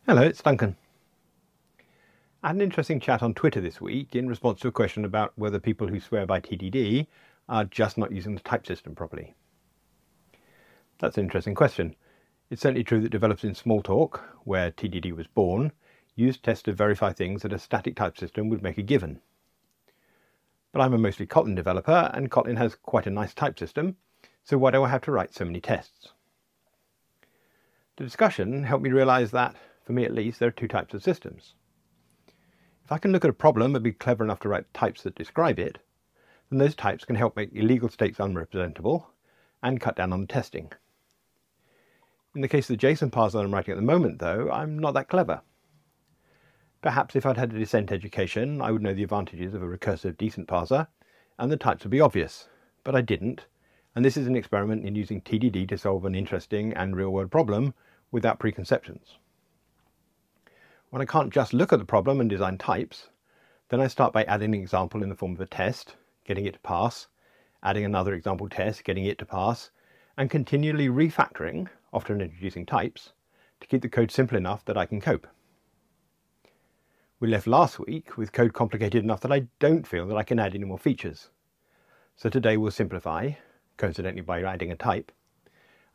Hello, it's Duncan. I had an interesting chat on Twitter this week in response to a question about whether people who swear by TDD are just not using the type system properly. That's an interesting question. It's certainly true that developers in SmallTalk, where TDD was born, used tests to verify things that a static type system would make a given. But I'm a mostly Kotlin developer, and Kotlin has quite a nice type system, so why do I have to write so many tests? The discussion helped me realize that, for me at least, there are two types of systems. If I can look at a problem and be clever enough to write types that describe it, then those types can help make illegal states unrepresentable and cut down on the testing. In the case of the JSON parser I'm writing at the moment, though, I'm not that clever. Perhaps if I'd had a decent education, I would know the advantages of a recursive decent parser, and the types would be obvious, but I didn't, and this is an experiment in using TDD to solve an interesting and real-world problem without preconceptions. When I can't just look at the problem and design types, then I start by adding an example in the form of a test, getting it to pass, adding another example test, getting it to pass, and continually refactoring, often introducing types, to keep the code simple enough that I can cope. We left last week with code complicated enough that I don't feel that I can add any more features. So today we'll simplify, coincidentally by adding a type,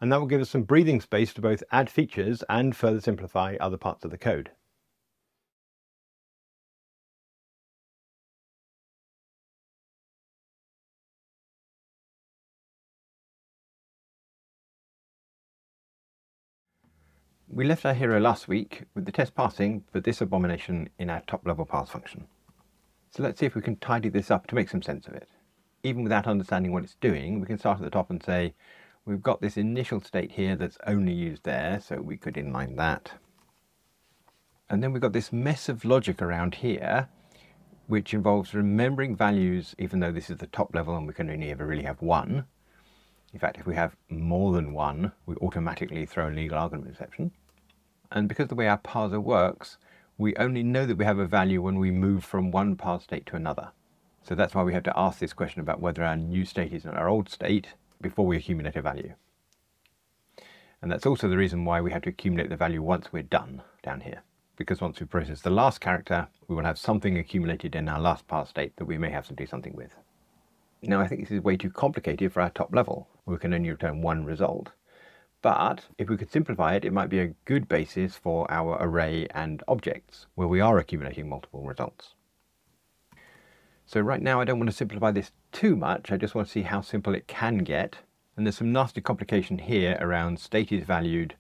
and that will give us some breathing space to both add features and further simplify other parts of the code. We left our hero last week with the test passing for this abomination in our top-level parse function. So let's see if we can tidy this up to make some sense of it. Even without understanding what it's doing, we can start at the top and say, we've got this initial state here that's only used there, so we could inline that. And then we've got this mess of logic around here, which involves remembering values, even though this is the top level and we can only ever really have one. In fact, if we have more than one, we automatically throw a legal argument exception. And because of the way our parser works, we only know that we have a value when we move from one parse state to another. So that's why we have to ask this question about whether our new state is our old state before we accumulate a value. And that's also the reason why we have to accumulate the value once we're done down here. Because once we process the last character, we will have something accumulated in our last parse state that we may have to do something with. Now, I think this is way too complicated for our top level. We can only return one result. But if we could simplify it, it might be a good basis for our array and objects, where we are accumulating multiple results. So right now, I don't want to simplify this too much. I just want to see how simple it can get. And there's some nasty complication here around state is valued,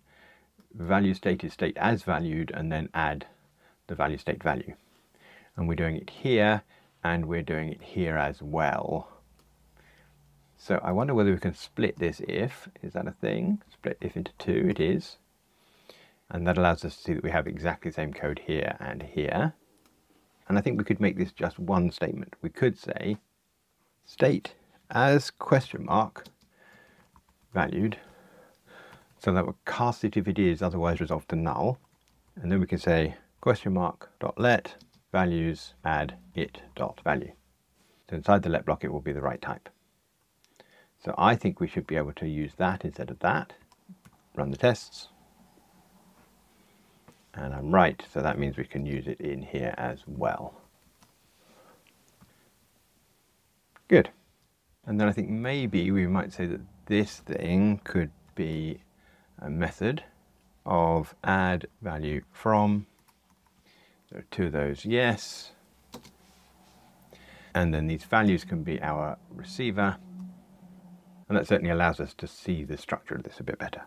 value state is state as valued, and then add the value state value. And we're doing it here, and we're doing it here as well. So I wonder whether we can split this if. Is that a thing? Split if into two, it is. And that allows us to see that we have exactly the same code here and here. And I think we could make this just one statement. We could say state as question mark valued. So that would cast it if it is, otherwise resolve to null. And then we can say question mark dot let values add it dot value. So inside the let block it will be the right type. So I think we should be able to use that instead of that. Run the tests. And I'm right, so that means we can use it in here as well. Good. And then I think maybe we might say that this thing could be a method of add value from. There are two of those, yes. And then these values can be our receiver. And that certainly allows us to see the structure of this a bit better.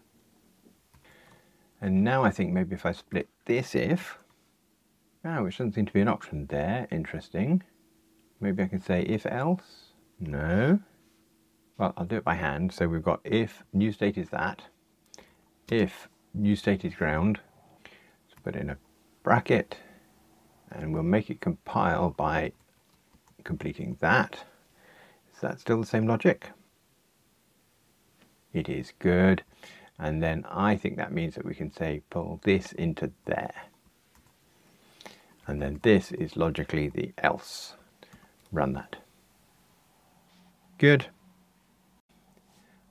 And now I think maybe if I split this if, which doesn't seem to be an option there, interesting. Maybe I can say if else, no. Well, I'll do it by hand. So we've got if new state is that, if new state is ground, let's put in a bracket, and we'll make it compile by completing that. Is that still the same logic? It is good. And then I think that means that we can say pull this into there. And then this is logically the else. Run that. Good.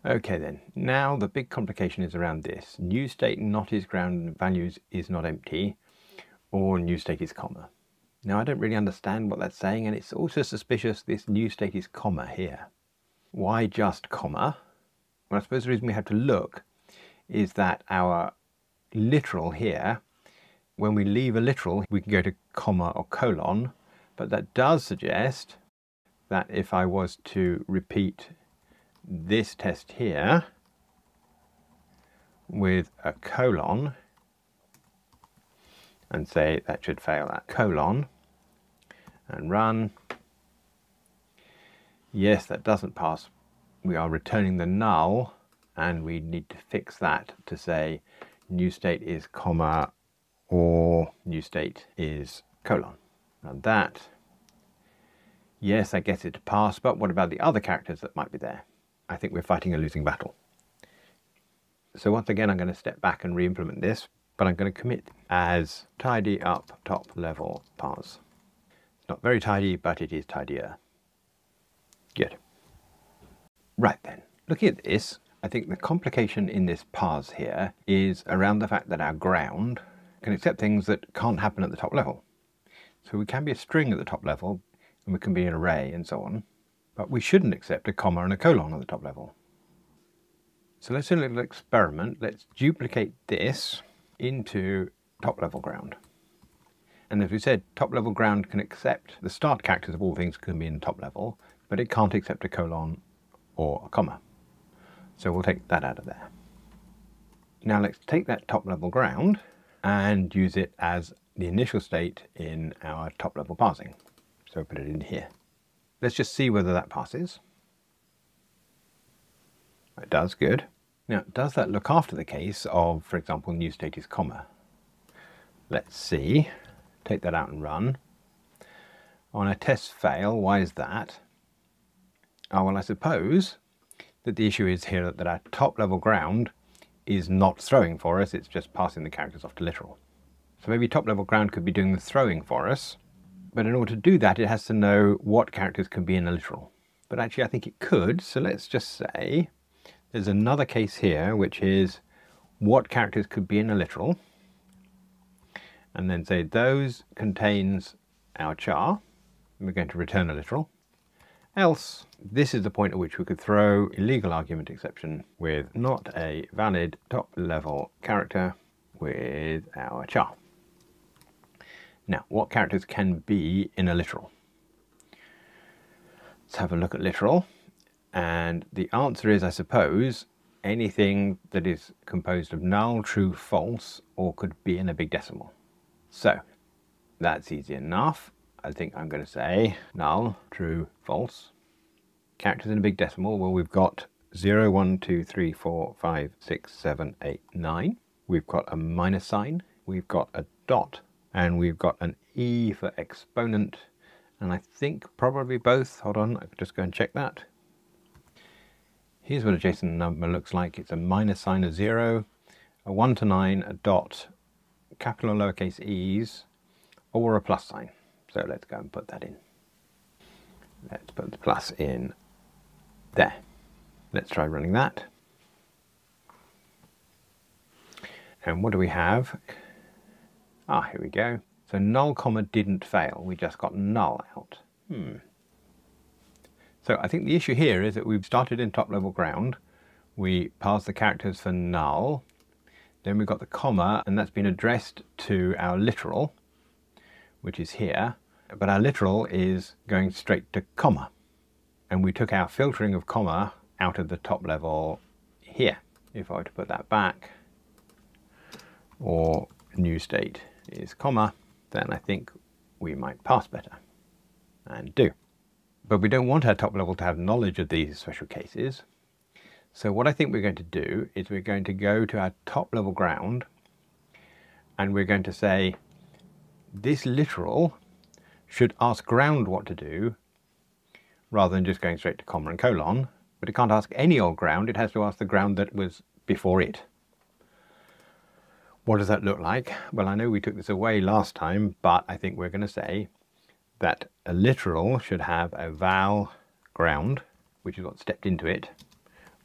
Okay then, now the big complication is around this. New state not is ground values is not empty, or new state is comma. Now I don't really understand what that's saying, and it's also suspicious this new state is comma here. Why just comma? Well, I suppose the reason we have to look is that our literal here, when we leave a literal, we can go to comma or colon, but that does suggest that if I was to repeat this test here with a colon and say that should fail at colon and run, yes, that doesn't pass. We are returning the null, and we need to fix that to say new state is comma or new state is colon. And that, yes, I gets it to pass, but what about the other characters that might be there? I think we're fighting a losing battle. So once again, I'm going to step back and re-implement this, but I'm going to commit as tidy up top level parse. It's not very tidy, but it is tidier. Good. Right then, looking at this, I think the complication in this parse here is around the fact that our ground can accept things that can't happen at the top level. So we can be a string at the top level, and we can be an array and so on, but we shouldn't accept a comma and a colon at the top level. So let's do a little experiment. Let's duplicate this into top level ground. And as we said, top level ground can accept the start characters of all things can be in top level, but it can't accept a colon or a comma. So we'll take that out of there. Now let's take that top level ground and use it as the initial state in our top level parsing. So put it in here. Let's just see whether that passes. It does, good. Now, does that look after the case of, for example, new state is comma? Let's see. Take that out and run. On a test fail, why is that? Oh, well, I suppose that the issue is here that our top level ground is not throwing for us, it's just passing the characters off to literal. So maybe top level ground could be doing the throwing for us, but in order to do that, it has to know what characters can be in a literal. But actually, I think it could, so let's just say there's another case here, which is what characters could be in a literal, and then say those contains our char, and we're going to return a literal. Else, this is the point at which we could throw illegal argument exception with not a valid top level character with our char. Now, what characters can be in a literal? Let's have a look at literal. And the answer is, I suppose, anything that is composed of null, true, false, or could be in a big decimal. So that's easy enough. I think I'm going to say null, true, false. Characters in a big decimal, well, we've got 0, 1, 2, 3, 4, 5, 6, 7, 8, 9. We've got a minus sign, we've got a dot, and we've got an E for exponent, and I think probably both. Hold on, I could just go and check that. Here's what a JSON number looks like. It's a minus sign, a 0, a 1 to 9, a dot, capital or lowercase e's, or a plus sign. So let's go and put that in. Let's put the plus in there. Let's try running that. And what do we have? Ah, here we go. So null comma didn't fail. We just got null out. So I think the issue here is that we've started in top level ground. We passed the characters for null. Then we've got the comma, and that's been addressed to our literal, which is here. But our literal is going straight to comma. And we took our filtering of comma out of the top level here. If I were to put that back, or new state is comma, then I think we might pass better, and do. But we don't want our top level to have knowledge of these special cases. So what I think we're going to do is we're going to go to our top level ground, and we're going to say this literal should ask ground what to do, rather than just going straight to comma and colon. But it can't ask any old ground, it has to ask the ground that was before it. What does that look like? Well, I know we took this away last time, but I think we're going to say that a literal should have a val ground, which is what stepped into it,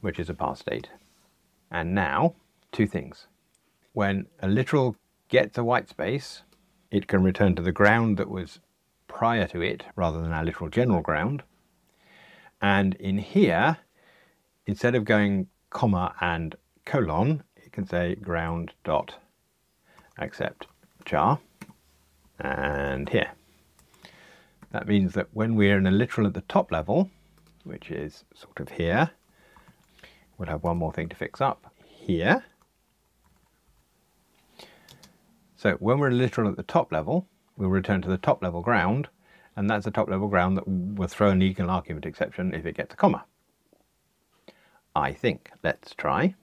which is a parse state. And now, two things. When a literal gets a white space, it can return to the ground that was prior to it, rather than our literal general ground. And in here, instead of going comma and colon, it can say ground dot accept char. And here. That means that when we're in a literal at the top level, which is sort of here, we'll have one more thing to fix up here. So when we're literal at the top level, we'll return to the top level ground, and that's a top level ground that will throw an equal argument exception if it gets a comma. I think. Let's try.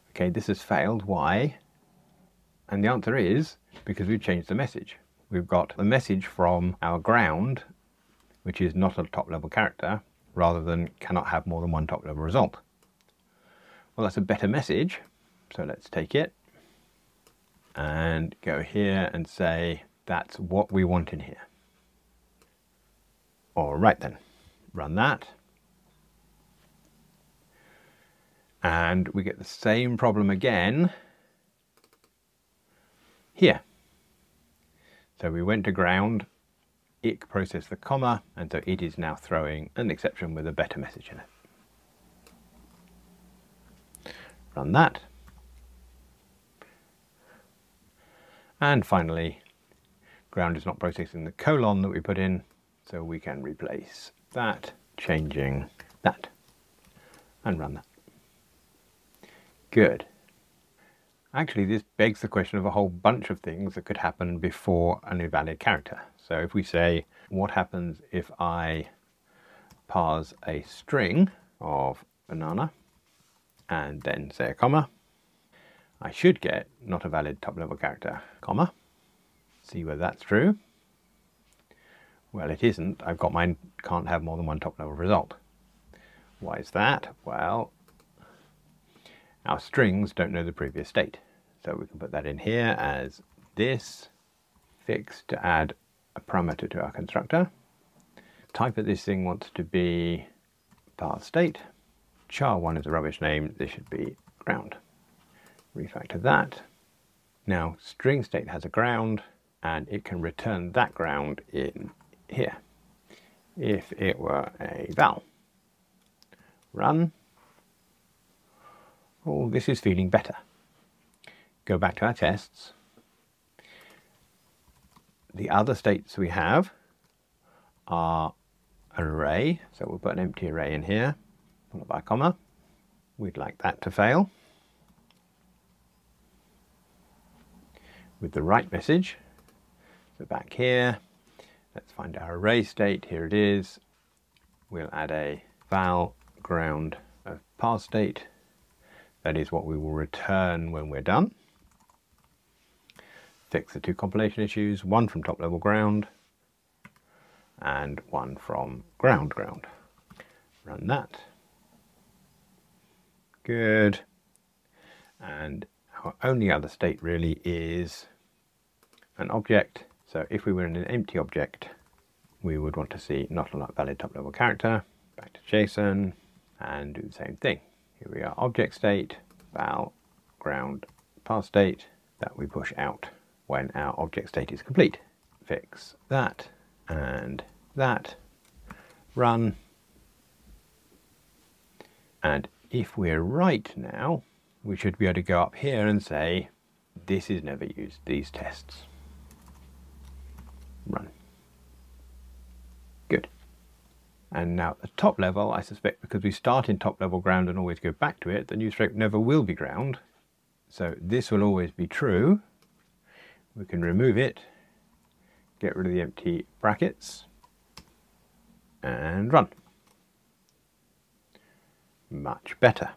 Okay, this has failed. Why? And the answer is because we've changed the message. We've got the message from our ground, which is not a top level character, rather than cannot have more than one top level result. Well, that's a better message. So let's take it and go here and say that's what we want in here. All right then, run that. And we get the same problem again here. So we went to ground, it processed the comma, and so it is now throwing an exception with a better message in it. Run that. And finally, ground is not processing the colon that we put in, so we can replace that, changing that, and run that. Good. Actually, this begs the question of a whole bunch of things that could happen before an invalid character. So if we say, what happens if I parse a string of banana and then say a comma, I should get not a valid top level character, comma. See whether that's true. Well, it isn't. I've got mine can't have more than one top level result. Why is that? Well, our strings don't know the previous state. So we can put that in here as this, fix to add a parameter to our constructor. Type of this thing wants to be parse state. char1 is a rubbish name. This should be ground. Refactor that. Now string state has a ground and it can return that ground in here if it were a val. Run. Oh, this is feeling better. Go back to our tests. The other states we have are an array, so we'll put an empty array in here, followed by a comma. We'd like that to fail with the right message. So back here, let's find our array state. Here it is. We'll add a val ground of parse state. That is what we will return when we're done. Fix the two compilation issues, one from top level ground and one from ground. Run that. Good. And our only other state really is an object. So if we were in an empty object, we would want to see not a valid top level character. Back to JSON and do the same thing. Here we are, object state, val ground parse state that we push out when our object state is complete. Fix that and that. Run. And if we're right now, we should be able to go up here and say, this is never used, these tests. Run. Good. And now at the top level, I suspect because we start in top level ground and always go back to it, the new stroke never will be ground. So this will always be true. We can remove it, get rid of the empty brackets, and run. Much better.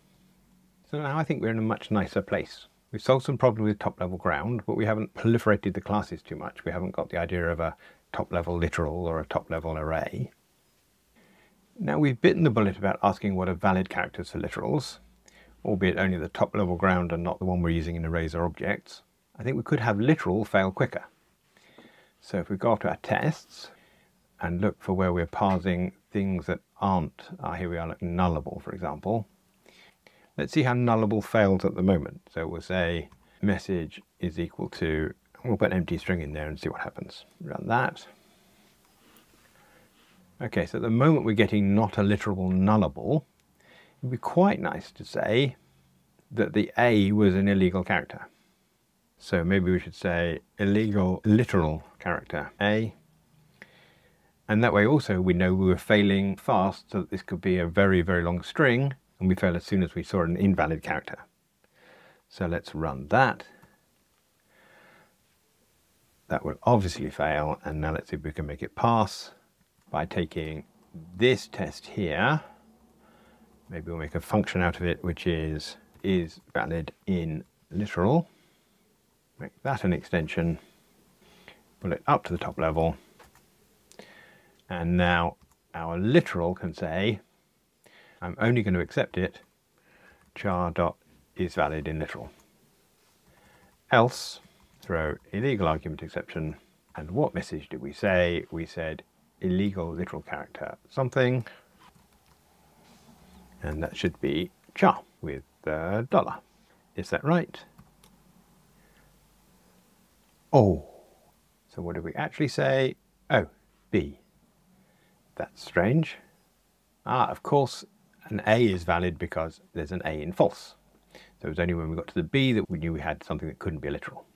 So now I think we're in a much nicer place. We've solved some problems with top level ground, but we haven't proliferated the classes too much. We haven't got the idea of a top level literal or a top level array. Now we've bitten the bullet about asking what are valid characters for literals, albeit only the top level ground and not the one we're using in arrays or objects. I think we could have literal fail quicker. So if we go after our tests and look for where we're parsing things that aren't, here we are, like nullable, for example. Let's see how nullable fails at the moment. So we'll say message is equal to, we'll put an empty string in there and see what happens. Run that. Okay, so at the moment we're getting not a literal nullable. It would be quite nice to say that the A was an illegal character. So maybe we should say illegal literal character A. And that way also we know we were failing fast, so that this could be a very, very long string, and we fail as soon as we saw an invalid character. So let's run that. That will obviously fail, and now let's see if we can make it pass by taking this test here. Maybe we'll make a function out of it, which is valid in literal. Make that an extension, pull it up to the top level, and now our literal can say, I'm only going to accept it, char.isValid in literal. Else, throw illegal argument exception. And what message did we say? We said illegal literal character something, and that should be char with the $. Is that right? Oh, so what did we actually say? Oh, B. That's strange. Of course, an A is valid because there's an A in false. So it was only when we got to the B that we knew we had something that couldn't be a literal.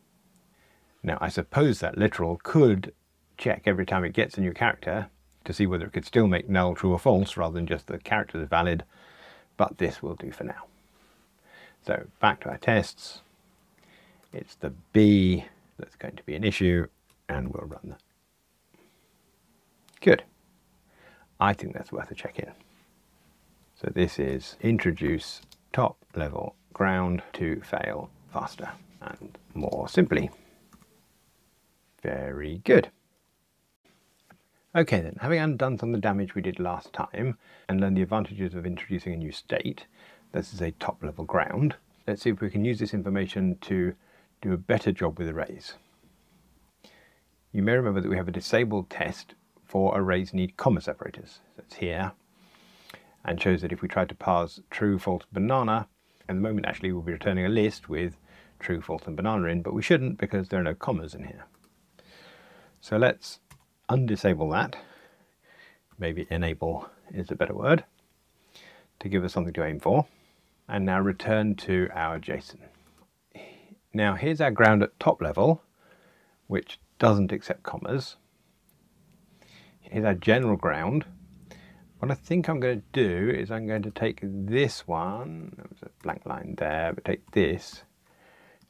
Now, I suppose that literal could check every time it gets a new character to see whether it could still make null, true or false, rather than just the character is valid, but this will do for now. So back to our tests. It's the B that's going to be an issue, and we'll run that. Good. I think that's worth a check-in. So this is introduce top level ground to fail faster and more simply. Very good. Okay then, having undone some of the damage we did last time and learned the advantages of introducing a new state, this is a top level ground, let's see if we can use this information to do a better job with arrays. You may remember that we have a disabled test for arrays need comma separators. So it's here, and shows that if we try to parse true, false, banana, at the moment actually we'll be returning a list with true, false and banana in, but we shouldn't because there are no commas in here. So let's undisable that, maybe enable is a better word, to give us something to aim for, and now return to our JSON. Now here's our ground at top level, which doesn't accept commas. Here's our general ground. What I think I'm going to do is I'm going to take this one, there was a blank line there, but take this,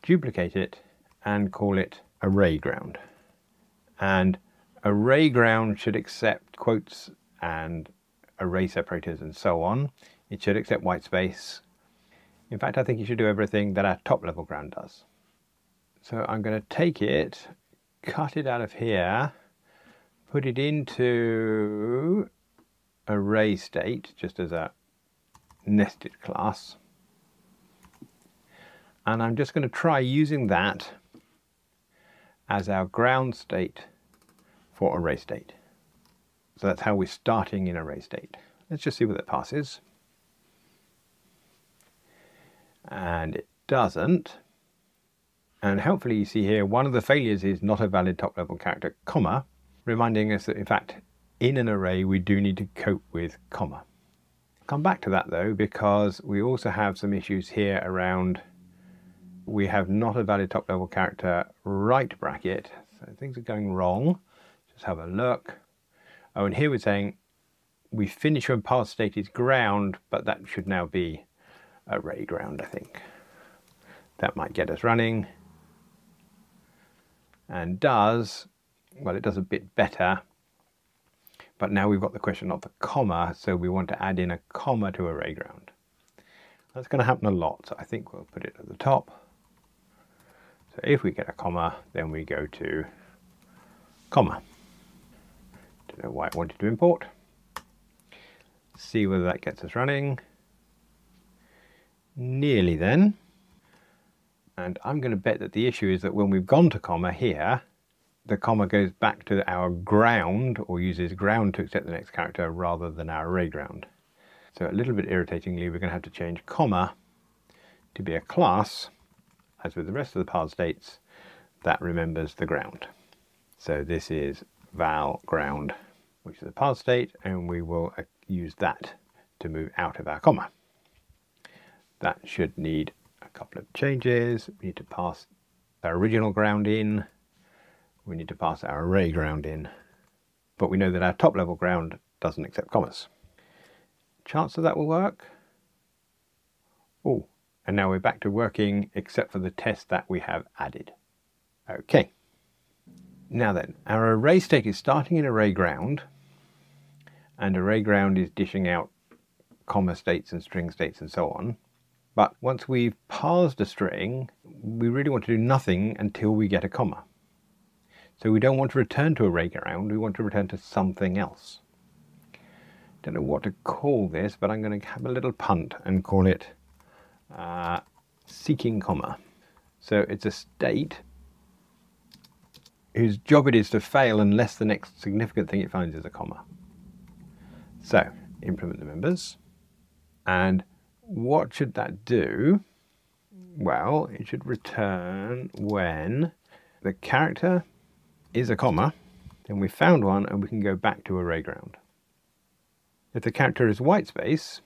duplicate it, and call it ArrayGround. And ArrayGround should accept quotes and array separators and so on. It should accept white space. In fact, I think it should do everything that our top level ground does. So I'm going to take it, cut it out of here, put it into array state, just as a nested class. And I'm just going to try using that as our ground state for array state. So that's how we're starting in array state. Let's just see what that passes. And it doesn't. And helpfully you see here, one of the failures is not a valid top level character, comma, reminding us that in fact in an array we do need to cope with comma. I'll come back to that though, because we also have some issues here around, we have not a valid top level character right bracket, so things are going wrong. Just have a look. Oh, and here we're saying we finish when parse state is ground, but that should now be array ground, I think. That might get us running. And does, well, it does a bit better, but now we've got the question of the comma, so we want to add in a comma to ArrayGround. That's going to happen a lot, so I think we'll put it at the top. So if we get a comma, then we go to comma. Don't know why I wanted to import. See whether that gets us running. Nearly then. And I'm going to bet that the issue is that when we've gone to comma here, the comma goes back to our ground, or uses ground to accept the next character rather than our array ground. So a little bit irritatingly, we're going to have to change comma to be a class, as with the rest of the parse states, that remembers the ground. So this is val ground, which is a parse state, and we will use that to move out of our comma. That should need a couple of changes. We need to pass our original ground in. We need to pass our array ground in. But we know that our top level ground doesn't accept commas. Chance that will work? Oh, and now we're back to working except for the test that we have added. Okay. Now then, our array state is starting in ArrayGround, and ArrayGround is dishing out comma states and string states and so on. But once we've parsed a string, we really want to do nothing until we get a comma. So we don't want to return to ArrayGround, we want to return to something else. Don't know what to call this, but I'm going to have a little punt and call it SeekingComma. So it's a state whose job it is to fail unless the next significant thing it finds is a comma. So implement the members, and what should that do? Well, it should return when the character is a comma, then we found one and we can go back to ArrayGround. If the character is white space,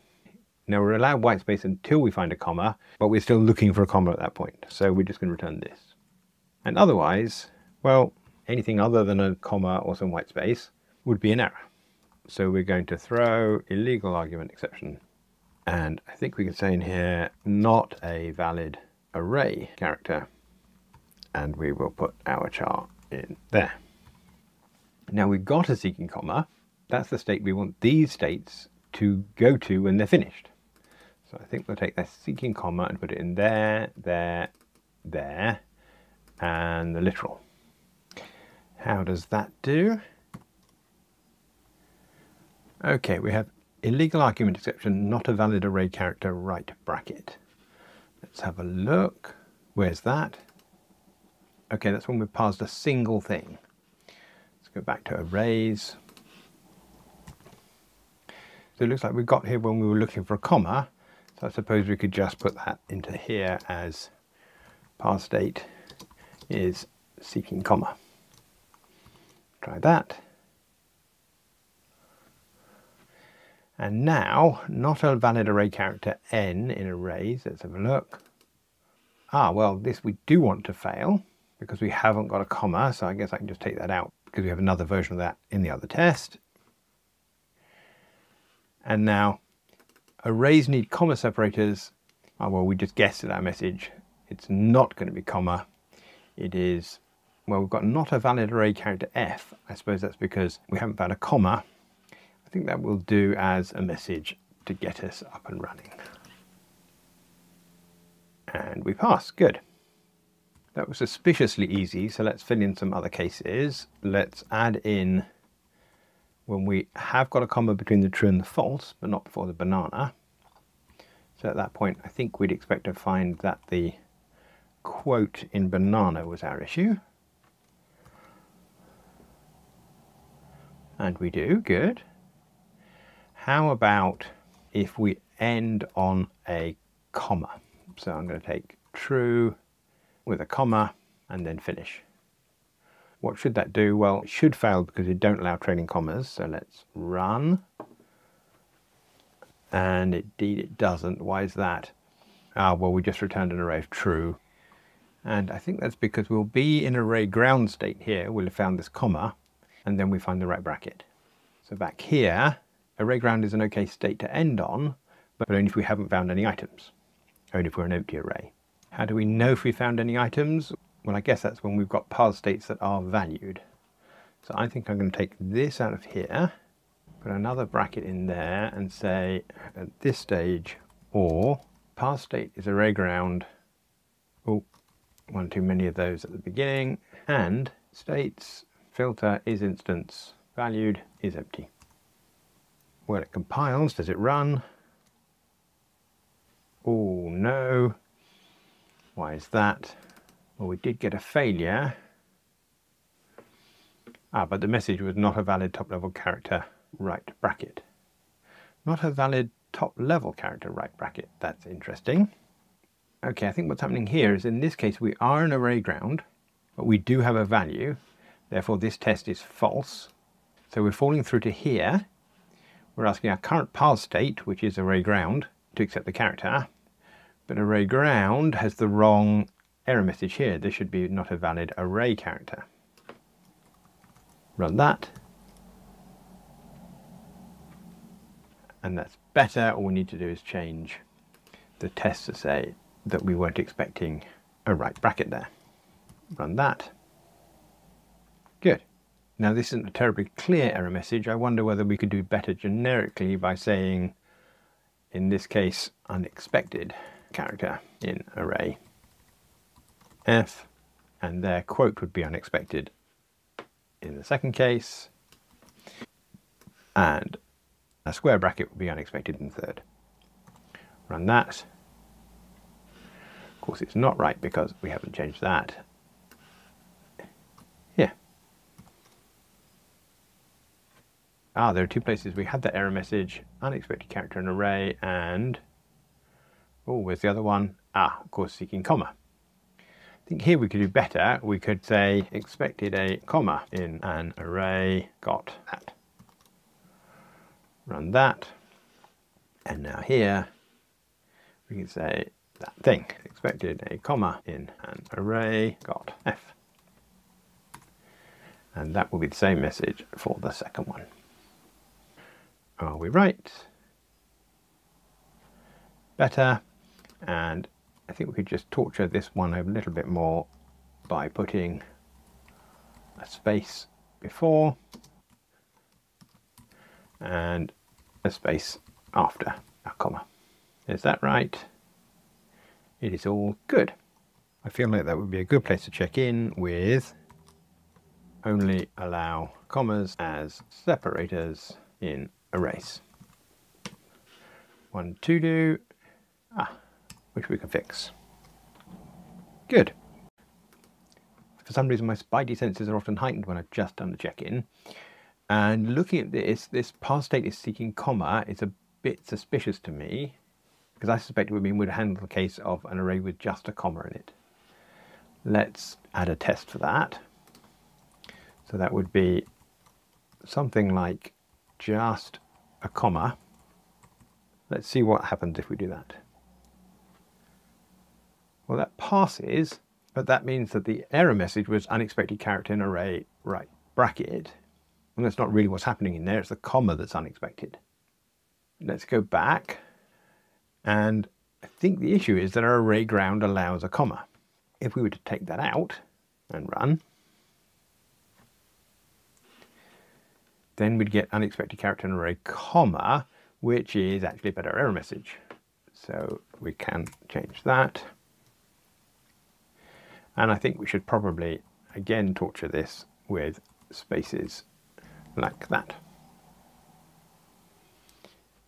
now we're allowed white space until we find a comma, but we're still looking for a comma at that point. So we're just going to return this. And otherwise, well, anything other than a comma or some white space would be an error. So we're going to throw illegal argument exception. And I think we can say in here, not a valid array character. And we will put our char in there. Now we've got a SeekingComma. That's the state we want these states to go to when they're finished. So I think we'll take that SeekingComma and put it in there, there, there, and the literal. How does that do? Okay, we have illegal argument exception, not a valid array character, right bracket. Let's have a look. Where's that? Okay, that's when we've parsed a single thing. Let's go back to arrays. So it looks like we got here when we were looking for a comma. So I suppose we could just put that into here as parse state is SeekingComma. Try that. And now, not a valid array character n in arrays. Let's have a look. Ah, well, this we do want to fail because we haven't got a comma. So I guess I can just take that out because we have another version of that in the other test. And now, arrays need comma separators. Oh, well, we just guessed at our message. It's not going to be comma. It is, well, we've got not a valid array character f. I suppose that's because we haven't found a comma. I think that will do as a message to get us up and running. And we pass. Good. That was suspiciously easy, so let's fill in some other cases. Let's add in when we have got a comma between the true and the false, but not before the banana. So at that point, I think we'd expect to find that the quote in banana was our issue. And we do. Good. How about if we end on a comma? So I'm going to take true with a comma and then finish. What should that do? Well, it should fail because we don't allow trailing commas. So let's run. And indeed it doesn't. Why is that? Ah, well, we just returned an array of true. And I think that's because we'll be in ArrayGround state here. We'll have found this comma, and then we find the right bracket. So back here, ArrayGround is an okay state to end on, but only if we haven't found any items. Only if we're an empty array. How do we know if we found any items? Well, I guess that's when we've got parse states that are valued. So I think I'm going to take this out of here, put another bracket in there and say at this stage, or parse state is ArrayGround. Oh, one too many of those at the beginning. And states filter is instance, valued is empty. When it compiles, does it run? Oh no. Why is that? Well, we did get a failure. But the message was not a valid top-level character right bracket. Not a valid top-level character right bracket. That's interesting. Okay, I think what's happening here is in this case we are in ArrayGround, but we do have a value. Therefore, this test is false. So we're falling through to here. We're asking our current parse state, which is ArrayGround, to accept the character. But ArrayGround has the wrong error message here. This should be not a valid array character. Run that. And that's better. All we need to do is change the test to say that we weren't expecting a right bracket there. Run that. Good. Now this isn't a terribly clear error message. I wonder whether we could do better generically by saying, in this case, unexpected character in array f, and their quote would be unexpected in the second case, and a square bracket would be unexpected in the third. Run that. Of course it's not right because we haven't changed that. Here. There are two places we had that error message, unexpected character in array, and where's the other one? Of course, SeekingComma. I think here we could do better. We could say expected a comma in an array, got that. Run that. And now here we can say that thing, expected a comma in an array, got f. And that will be the same message for the second one. Are we right? Better. And I think we could just torture this one a little bit more by putting a space before and a space after a comma. Is that right? It is all good. I feel like that would be a good place to check in with only allow commas as separators in arrays. One to do, which we can fix. Good. For some reason my spidey senses are often heightened when I've just done the check-in. And looking at this parse state is SeekingComma. It's a bit suspicious to me, because I suspect it would handle the case of an array with just a comma in it. Let's add a test for that. So that would be something like just a comma. Let's see what happens if we do that. Well, that passes, but that means that the error message was unexpected character in array right bracket. And that's not really what's happening in there. It's the comma that's unexpected. Let's go back. And I think the issue is that our ArrayGround allows a comma. If we were to take that out and run, then we'd get unexpected character in array comma, which is actually a better error message. So we can change that. And I think we should probably again torture this with spaces like that.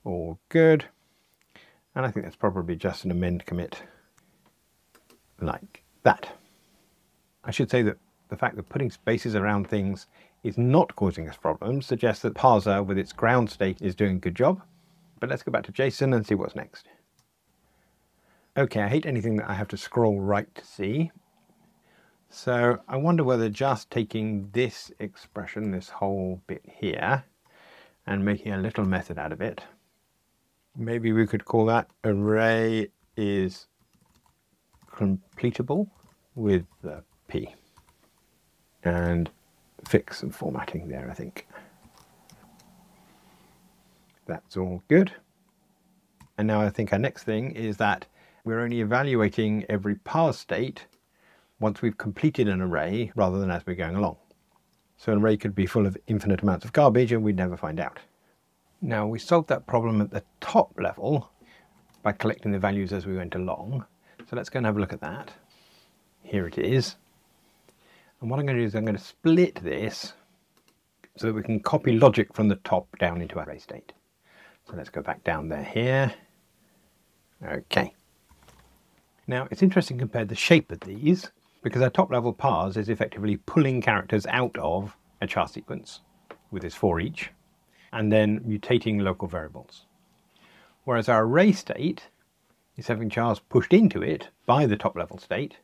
All good. And I think that's probably just an amend commit like that. I should say that the fact that putting spaces around things is not causing us problems suggests that parser with its ground state is doing a good job. But let's go back to JSON and see what's next. Okay, I hate anything that I have to scroll right to see. So I wonder whether just taking this expression, this whole bit here, and making a little method out of it, maybe we could call that array is completable with the P. And fix some formatting there, I think. That's all good. And now I think our next thing is that we're only evaluating every parse state once we've completed an array rather than as we're going along. So an array could be full of infinite amounts of garbage and we'd never find out. Now we solved that problem at the top level by collecting the values as we went along. So let's go and have a look at that. Here it is. And what I'm going to do is I'm going to split this so that we can copy logic from the top down into array state. So let's go back down there here. Okay. Now it's interesting to compare the shape of these, because our top level parse is effectively pulling characters out of a char sequence with this for each, and then mutating local variables. Whereas our array state is having chars pushed into it by the top level state,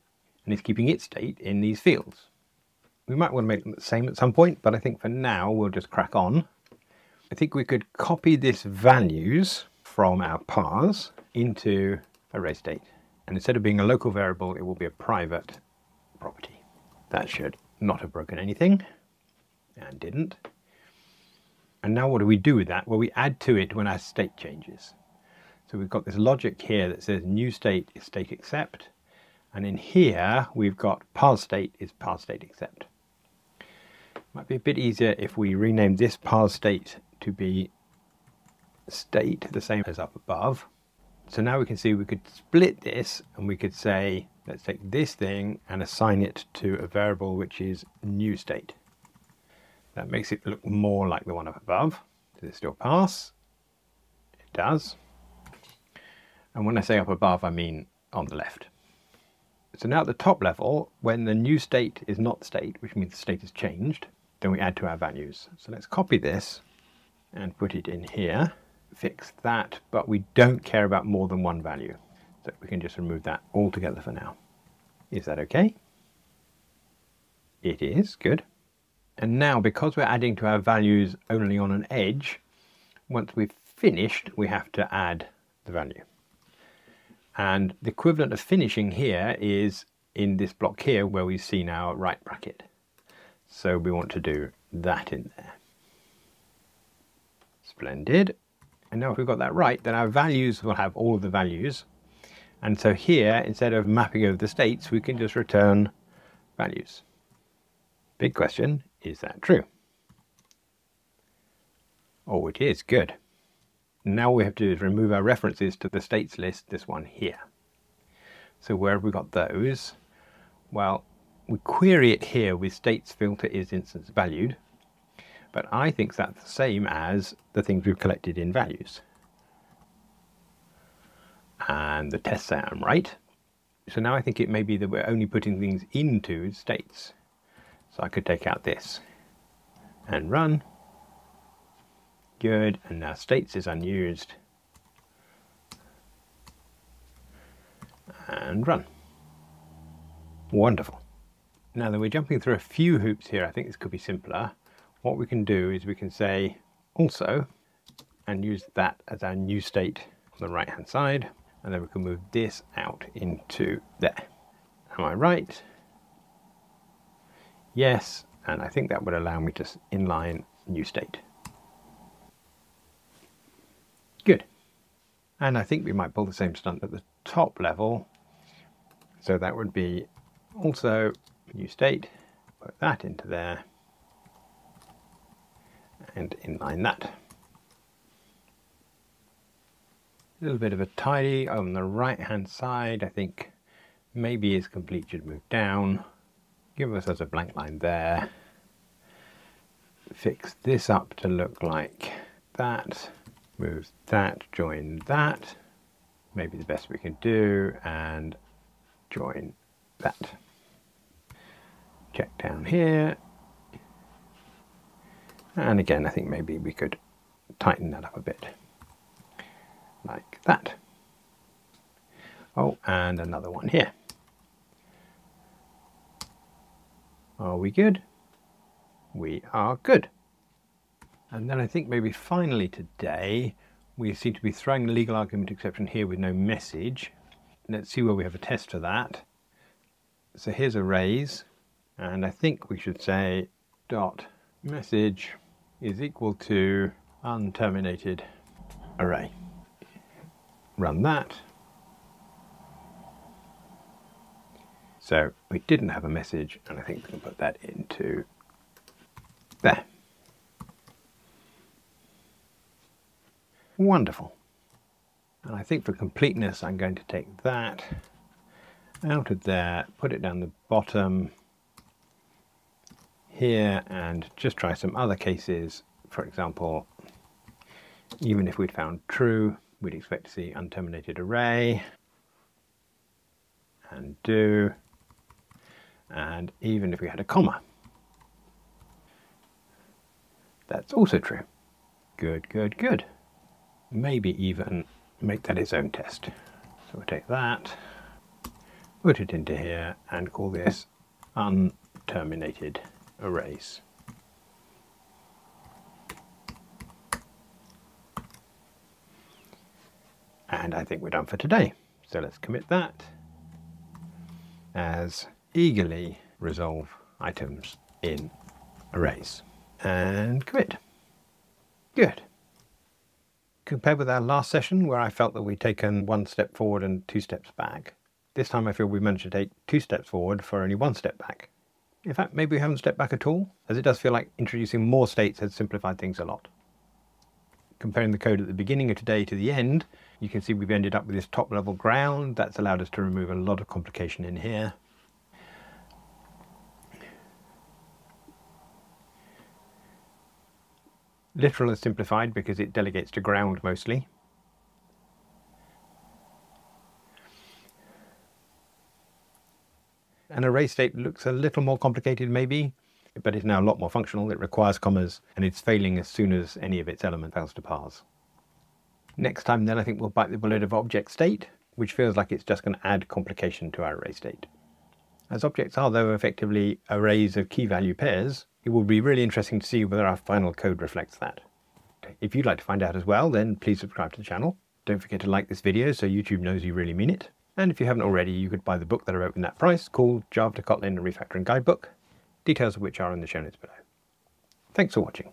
and is keeping its state in these fields. We might want to make them the same at some point, but I think for now we'll just crack on. I think we could copy this values from our parse into array state. And instead of being a local variable, it will be a private property. That should not have broken anything, and didn't. And now what do we do with that? Well, we add to it when our state changes. So we've got this logic here that says new state is state except, and in here we've got parse state is parse state except. Might be a bit easier if we rename this parse state to be state, the same as up above. So now we can see we could split this, and we could say, let's take this thing and assign it to a variable which is new state. That makes it look more like the one up above. Does it still parse? It does. And when I say up above, I mean on the left. So now at the top level, when the new state is not state, which means the state has changed, then we add to our values. So let's copy this and put it in here. Fix that, but we don't care about more than one value. So we can just remove that altogether for now. Is that okay? It is, good. And now, because we're adding to our values only on an edge, once we've finished, we have to add the value. And the equivalent of finishing here is in this block here where we've seen our right bracket. So we want to do that in there. Splendid. And now if we've got that right, then our values will have all of the values. And so here, instead of mapping over the states, we can just return values. Big question, is that true? Oh, it is, good. Now all we have to do is remove our references to the states list, this one here. So where have we got those? Well, we query it here with states filter is instance valued. But I think that's the same as the things we've collected in values. And the tests say I'm right. So now I think it may be that we're only putting things into states. So I could take out this and run. Good, and now states is unused. And run. Wonderful. Now that we're jumping through a few hoops here, I think this could be simpler. What we can do is we can say also, and use that as our new state on the right hand side, and then we can move this out into there. Am I right? Yes, and I think that would allow me to inline new state. Good. And I think we might pull the same stunt at the top level. So that would be also new state, put that into there, and inline that. A little bit of a tidy on the right hand side. I think maybe is complete should move down. Give us as a blank line there. Fix this up to look like that. Move that, join that. Maybe the best we can do, and join that. Check down here. And again, I think maybe we could tighten that up a bit. Like that. Oh, and another one here. Are we good? We are good. And then I think maybe finally today, we seem to be throwing the legal argument exception here with no message. Let's see where we have a test for that. So here's arrays, and I think we should say dot message is equal to unterminated array. Run that. So we didn't have a message, and I think we can put that into there. Wonderful. And I think for completeness, I'm going to take that out of there, put it down the bottom here, and just try some other cases. For example, even if we'd found true, we'd expect to see unterminated array, and do, and even if we had a comma. That's also true. Good, good, good. Maybe even make that its own test. So we'll take that, put it into here, and call this unterminated arrays. And I think we're done for today. So let's commit that as eagerly resolve items in arrays. And commit. Good. Compared with our last session where I felt that we'd taken 1 step forward and 2 steps back, this time I feel we managed to take 2 steps forward for only 1 step back. In fact, maybe we haven't stepped back at all, as it does feel like introducing more states has simplified things a lot. Comparing the code at the beginning of today to the end, you can see we've ended up with this top level ground. That's allowed us to remove a lot of complication in here. Literal is simplified because it delegates to ground mostly. An array state looks a little more complicated maybe, but it's now a lot more functional. It requires commas and it's failing as soon as any of its element fails to parse. Next time then I think we'll bite the bullet of object state, which feels like it's just going to add complication to our array state. As objects are though effectively arrays of key value pairs, it will be really interesting to see whether our final code reflects that. If you'd like to find out as well, then please subscribe to the channel. Don't forget to like this video so YouTube knows you really mean it. And if you haven't already, you could buy the book that I wrote in that price called Java to Kotlin, a Refactoring Guidebook, details of which are in the show notes below. Thanks for watching.